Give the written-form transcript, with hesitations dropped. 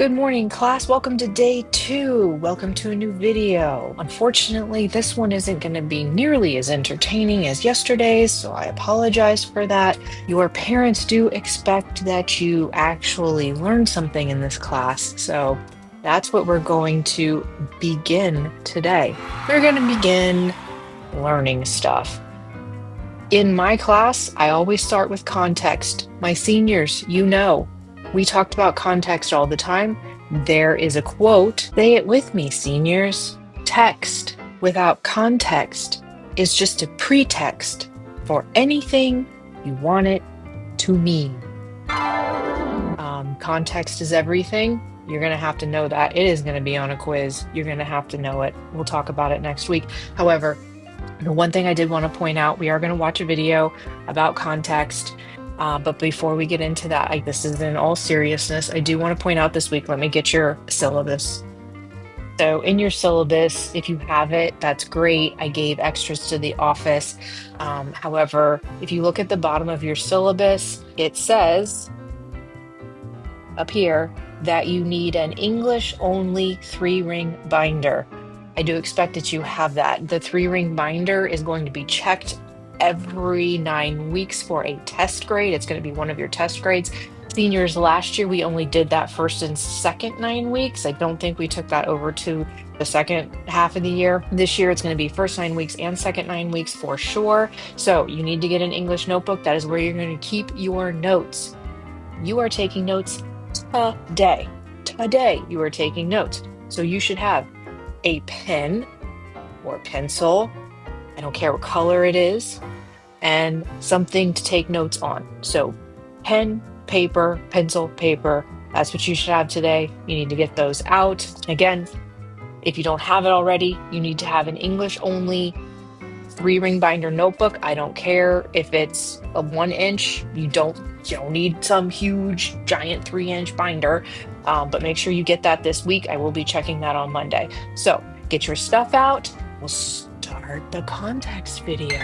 Good morning, class. Welcome to day 2. Welcome to a new video. Unfortunately, this one isn't going to be nearly as entertaining as yesterday's, so I apologize for that. Your parents do expect that you actually learn something in this class, so that's what we're going to begin today. We're going to begin learning stuff. In my class, I always start with context. My seniors, you know, we talked about context all the time. There is a quote. Say it with me, seniors. Text without context is just a pretext for anything you want it to mean. Context is everything. You're going to have to know that. It is going to be on a quiz. You're going to have to know it. We'll talk about it next week. However, the one thing I did want to point out, we are going to watch a video about context. But before we get into that, this is in all seriousness, I do want to point out this week, let me get your syllabus. So in your syllabus, if you have it, that's great. I gave extras to the office. However, if you look at the bottom of your syllabus, it says up here that you need an English only 3-ring binder. I do expect that you have that. The 3-ring binder is going to be checked every 9 weeks for a test grade. It's going to be one of your test grades. Seniors, last year we only did that first and second 9 weeks. I don't think we took that over to the second half of the year. This year it's going to be first 9 weeks and second 9 weeks for sure. So you need to get an English notebook. That is where you're going to keep your notes. You are taking notes today. Today you are taking notes. So you should have a pen or pencil, I don't care what color it is, and something to take notes on. So pen, paper, pencil, paper, that's what you should have today. You need to get those out. Again, if you don't have it already, you need to have an English only 3-ring binder notebook. I don't care if it's a 1-inch. You don't need some huge giant 3-inch binder, but make sure you get that this week. I will be checking that on Monday. So get your stuff out. We'll start the context video.